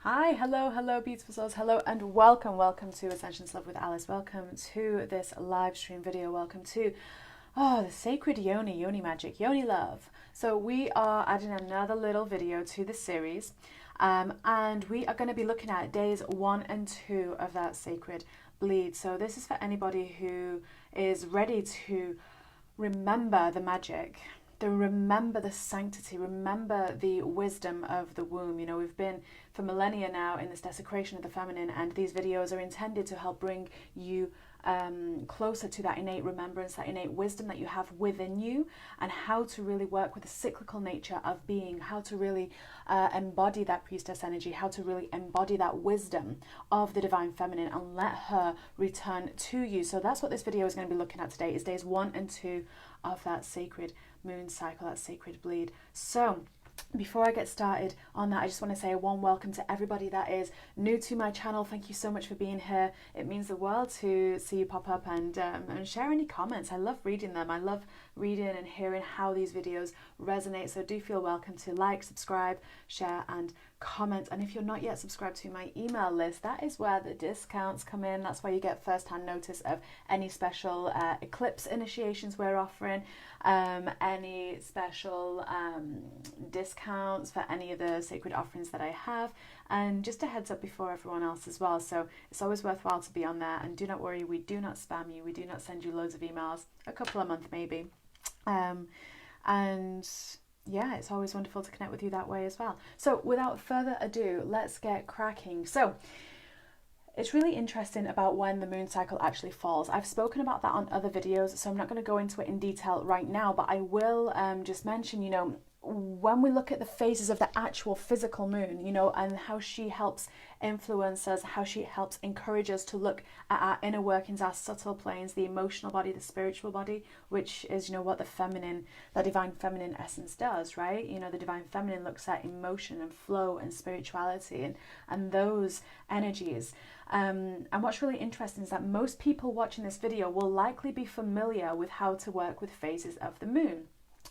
Hi, hello, beautiful souls. Hello, and welcome to Ascensions Love with Alice. Welcome to this live stream video. Welcome to, the sacred Yoni magic, Yoni love. So we are adding another little video to the series, and we are going to be looking at days 1 and 2 of that sacred bleed. So this is for anybody who is ready to remember the magic, to remember the sanctity, remember the wisdom of the womb. You know, we've been for millennia now in this desecration of the feminine, and these videos are intended to help bring you closer to that innate remembrance, that innate wisdom that you have within you, and how to really work with the cyclical nature of being, how to really embody that priestess energy, how to really embody that wisdom of the divine feminine and let her return to you. So that's what this video is going to be looking at today, is days 1 and 2 of that sacred moon cycle, that sacred bleed. So before I get started on that, I just want to say a warm welcome to everybody that is new to my channel. Thank you so much for being here. It means the world to see you pop up and share any comments. I love reading them. I love reading and hearing how these videos resonate. So do feel welcome to like, subscribe, share and comment. And if you're not yet subscribed to my email list, that is where the discounts come in. That's where you get first-hand notice of any special eclipse initiations we're offering, any special discounts for any of the sacred offerings that I have, and just a heads up before everyone else as well. So it's always worthwhile to be on there, and do not worry, we do not spam you, we do not send you loads of emails, a couple a month maybe, and yeah, it's always wonderful to connect with you that way as well. So without further ado, let's get cracking. So it's really interesting about when the moon cycle actually falls. I've spoken about that on other videos, so I'm not going to go into it in detail right now, but I will just mention, you know, when we look at the phases of the actual physical moon, you know, and how she helps influence us, how she helps encourage us to look at our inner workings, our subtle planes, the emotional body, the spiritual body, which is, you know, what the feminine, the divine feminine essence does, right? You know, the divine feminine looks at emotion and flow and spirituality and those energies. And what's really interesting is that most people watching this video will likely be familiar with how to work with phases of the moon.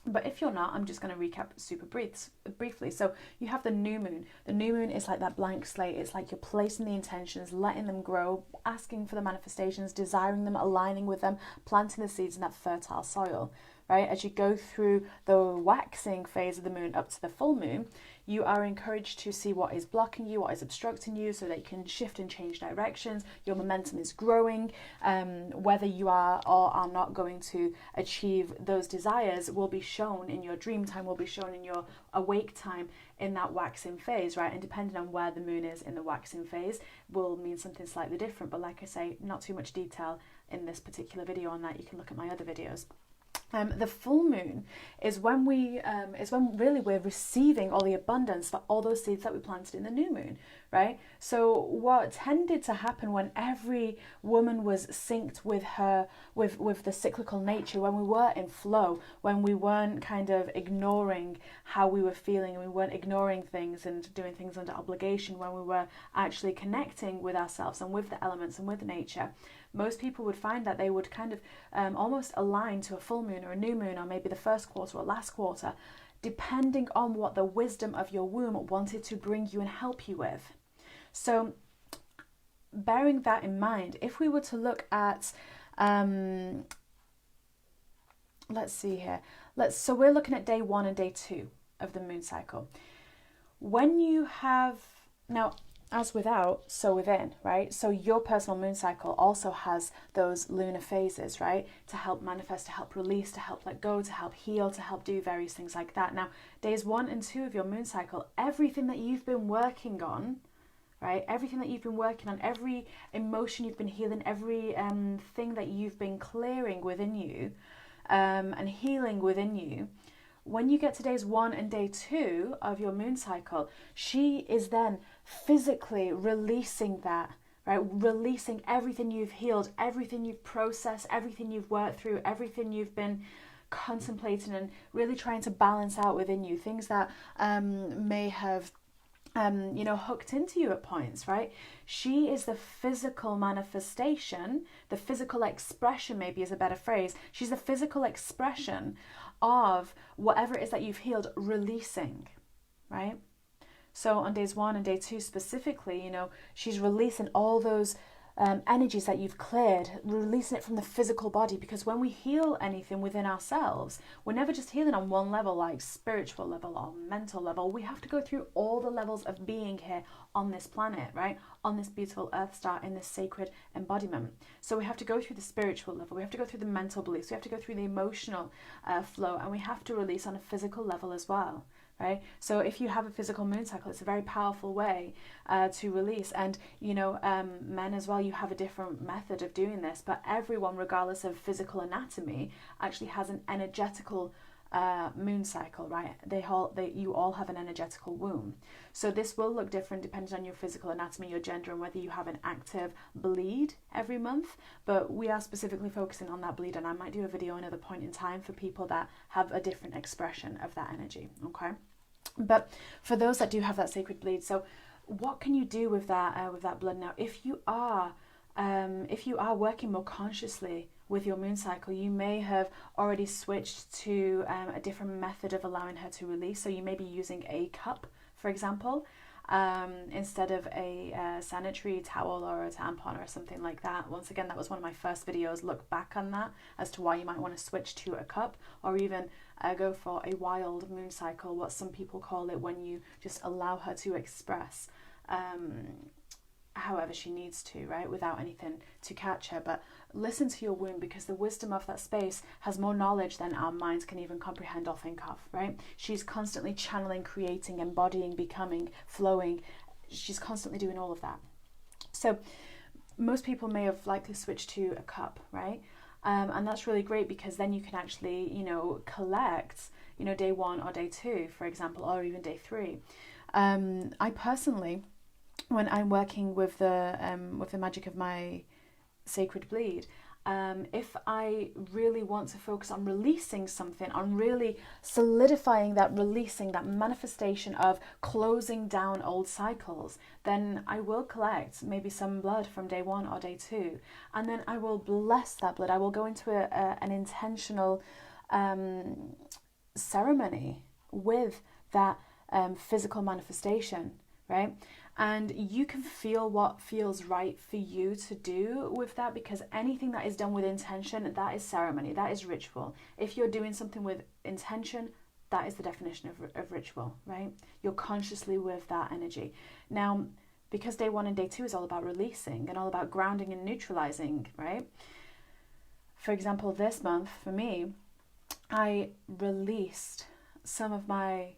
But if you're not, I'm just going to recap super briefly. So you have the new moon. The new moon is like that blank slate. It's like you're placing the intentions, letting them grow, asking for the manifestations, desiring them, aligning with them, planting the seeds in that fertile soil, right? As you go through the waxing phase of the moon up to the full moon, you are encouraged to see what is blocking you, what is obstructing you, so that you can shift and change directions. Your momentum is growing. Whether you are or are not going to achieve those desires will be shown in your dream time, will be shown in your awake time in that waxing phase, right? And depending on where the moon is in the waxing phase will mean something slightly different. But like I say, not too much detail in this particular video on that. You can look at my other videos. The full moon is when really we're receiving all the abundance for all those seeds that we planted in the new moon, right? So what tended to happen when every woman was synced with her, with the cyclical nature, when we were in flow, when we weren't kind of ignoring how we were feeling, and we weren't ignoring things and doing things under obligation, when we were actually connecting with ourselves and with the elements and with nature, most people would find that they would kind of almost align to a full moon or a new moon, or maybe the first quarter or last quarter, depending on what the wisdom of your womb wanted to bring you and help you with. So bearing that in mind, if we were to look at, let's see here, so we're looking at day 1 and day 2 of the moon cycle. When you have, now, as without, so within, right? So your personal moon cycle also has those lunar phases, right? To help manifest, to help release, to help let go, to help heal, to help do various things like that. Now, days 1 and 2 of your moon cycle, everything that you've been working on, right? Everything that you've been working on, every emotion you've been healing, every thing that you've been clearing within you and healing within you, when you get to days 1 and day 2 of your moon cycle, she is then physically releasing that, right? Releasing everything you've healed, everything you've processed, everything you've worked through, everything you've been contemplating and really trying to balance out within you, things that may have hooked into you at points, right? She is the physical manifestation, the physical expression, maybe is a better phrase. She's the physical expression of whatever it is that you've healed, releasing, right? So on days 1 and day 2 specifically, you know, she's releasing all those energies that you've cleared, releasing it from the physical body, because when we heal anything within ourselves, we're never just healing on one level, like spiritual level or mental level. We have to go through all the levels of being here on this planet, right? On this beautiful earth star, in this sacred embodiment. So we have to go through the spiritual level, we have to go through the mental beliefs, we have to go through the emotional flow, and we have to release on a physical level as well. Right? So if you have a physical moon cycle, it's a very powerful way to release. And, you know, men as well, you have a different method of doing this, but everyone, regardless of physical anatomy, actually has an energetical moon cycle, right? You all have an energetical womb. So this will look different depending on your physical anatomy, your gender, and whether you have an active bleed every month. But we are specifically focusing on that bleed, and I might do a video another point in time for people that have a different expression of that energy, okay? But for those that do have that sacred bleed, so what can you do with that blood now? If you are working more consciously with your moon cycle, you may have already switched to a different method of allowing her to release. So you may be using a cup, for example, instead of a sanitary towel or a tampon or something like that. Once again, that was one of my first videos. Look back on that as to why you might want to switch to a cup, or even go for a wild moon cycle, what some people call it, when you just allow her to express however she needs to, right, without anything to catch her. But listen to your womb, because the wisdom of that space has more knowledge than our minds can even comprehend or think of, right? She's constantly channeling, creating, embodying, becoming, flowing. She's constantly doing all of that. So most people may have likely switched to a cup, right? And that's really great, because then you can actually, you know, collect, you know, day 1 or day 2, for example, or even day 3. I personally, when I'm working with the magic of my sacred bleed, if I really want to focus on releasing something, on really solidifying that, releasing that manifestation of closing down old cycles, then I will collect maybe some blood from day 1 or day 2, and then I will bless that blood. I will go into an intentional ceremony with that physical manifestation, right? And you can feel what feels right for you to do with that, because anything that is done with intention, that is ceremony, that is ritual. If you're doing something with intention, that is the definition of ritual, right? You're consciously with that energy. Now, because day 1 and day 2 is all about releasing and all about grounding and neutralizing, right? For example, this month for me, I released some of my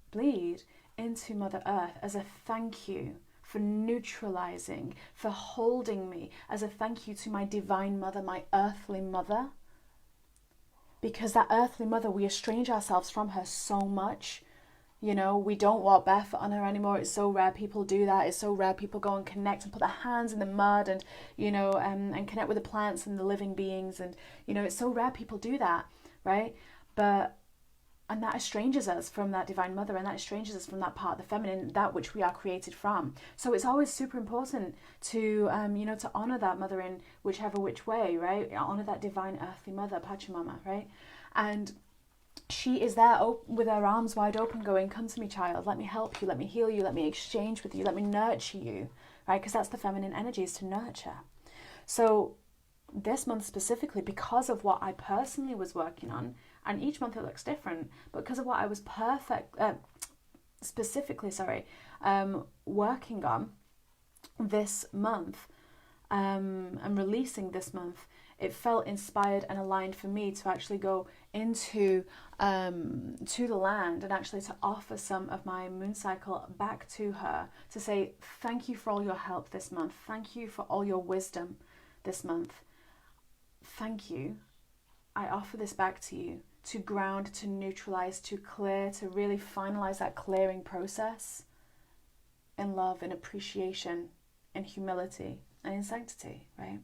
bleed into Mother Earth as a thank you for neutralizing, for holding me, as a thank you to my divine mother, my earthly mother. Because that earthly mother, we estrange ourselves from her so much. You know, we don't walk barefoot on her anymore. It's so rare people do that. It's so rare people go and connect and put their hands in the mud and, you know, and connect with the plants and the living beings. And, you know, it's so rare people do that, right? And that estranges us from that divine mother, and that estranges us from that part of the feminine, that which we are created from. So it's always super important to, you know, to honor that mother in whichever which way, right? Honor that divine earthly mother, Pachamama, right? And she is there with her arms wide open going, come to me, child, let me help you, let me heal you, let me exchange with you, let me nurture you, right? Because that's the feminine energy, is to nurture. So this month specifically, because of what I personally was working on, and each month it looks different, but because of what I was working on this month and releasing this month, it felt inspired and aligned for me to actually go into to the land and actually to offer some of my moon cycle back to her, to say thank you for all your help this month, thank you for all your wisdom this month, thank you, I offer this back to you, to ground, to neutralize, to clear, to really finalize that clearing process in love, in appreciation, in humility, and in sanctity, right?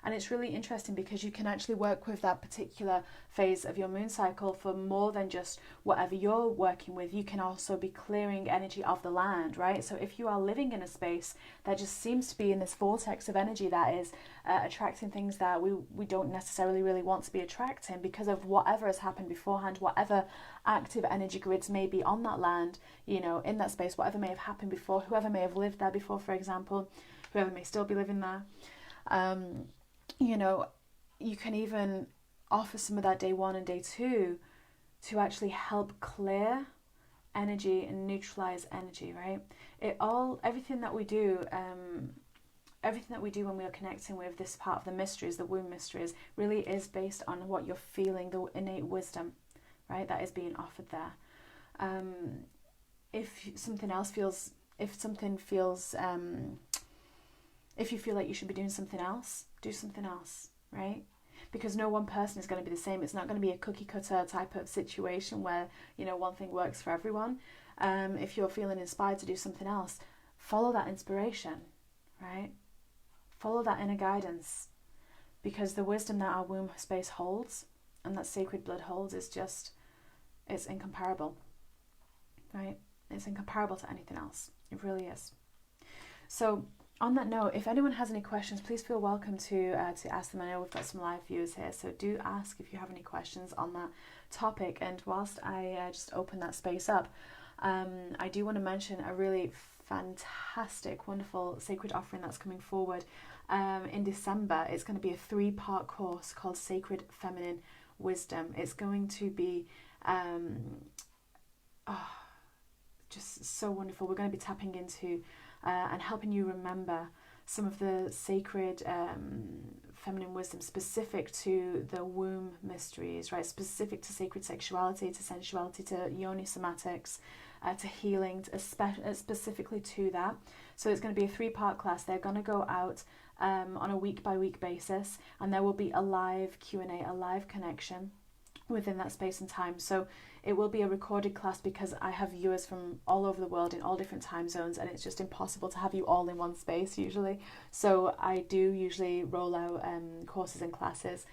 And it's really interesting because you can actually work with that particular phase of your moon cycle for more than just whatever you're working with. You can also be clearing energy of the land, right? So if you are living in a space that just seems to be in this vortex of energy that is attracting things that we don't necessarily really want to be attracting because of whatever has happened beforehand, whatever active energy grids may be on that land, you know, in that space, whatever may have happened before, whoever may have lived there before, for example, whoever may still be living there, you know, you can even offer some of that day 1 and day 2 to actually help clear energy and neutralize energy, right? Everything that we do when we are connecting with this part of the mysteries, the womb mysteries, really is based on what you're feeling, the innate wisdom, right, that is being offered there. If you feel like you should be doing something else, do something else, right? Because no one person is going to be the same. It's not going to be a cookie cutter type of situation where, you know, one thing works for everyone. If you're feeling inspired to do something else, follow that inspiration, right? Follow that inner guidance, because the wisdom that our womb space holds and that sacred blood holds is just, it's incomparable, right? It's incomparable to anything else. It really is. So on that note, if anyone has any questions, please feel welcome to ask them. I know we've got some live viewers here, so do ask if you have any questions on that topic. And whilst I just open that space up, I do want to mention a really fantastic, wonderful sacred offering that's coming forward in December. It's going to be a 3-part course called Sacred Feminine Wisdom. It's going to be just so wonderful. We're going to be tapping into and helping you remember some of the sacred feminine wisdom specific to the womb mysteries, right? Specific to sacred sexuality, to sensuality, to Yoni somatics, to healing, specifically to that. So it's going to be a 3-part class. They're going to go out on a week-by-week basis, and there will be a live Q&A, a live connection within that space and time. So it will be a recorded class because I have viewers from all over the world in all different time zones, and it's just impossible to have you all in one space usually. So I do usually roll out courses and classes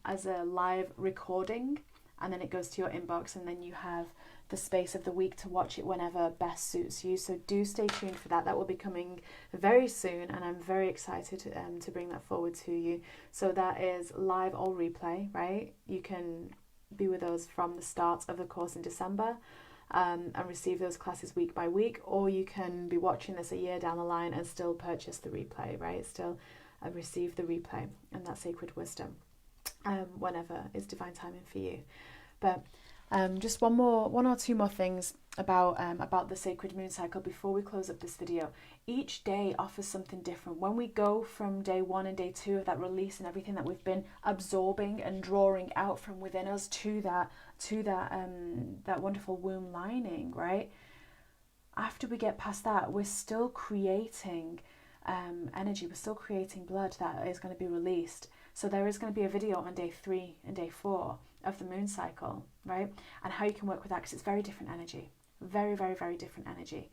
as a live recording, and then it goes to your inbox, and then you have the space of the week to watch it whenever best suits you. So do stay tuned for that. That will be coming very soon, and I'm very excited to bring that forward to you. So that is live or replay, right? You can be with us from the start of the course in December and receive those classes week by week, or you can be watching this a year down the line and still purchase the replay, right? Still receive the replay and that sacred wisdom whenever is divine timing for you. But just one or two more things about the sacred moon cycle before we close up this video. Each day offers something different. When we go from day 1 and day 2 of that release and everything that we've been absorbing and drawing out from within us to that wonderful womb lining, right? After we get past that, we're still creating energy. We're still creating blood that is going to be released. So there is going to be a video on day 3 and day 4 of the moon cycle, right? And how you can work with that, because it's very different energy. Very, very, very different energy.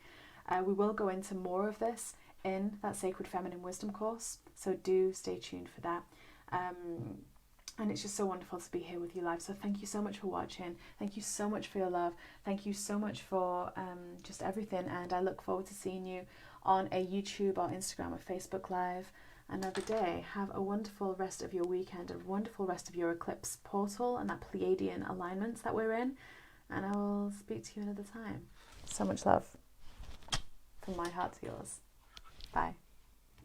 We will go into more of this in that Sacred Feminine Wisdom course, so do stay tuned for that. And it's just so wonderful to be here with you live. So thank you so much for watching. Thank you so much for your love. Thank you so much for just everything. And I look forward to seeing you on a YouTube or Instagram or Facebook Live another day. Have a wonderful rest of your weekend, a wonderful rest of your eclipse portal and that Pleiadian alignment that we're in. And I will speak to you another time. So much love from my heart to yours. Bye.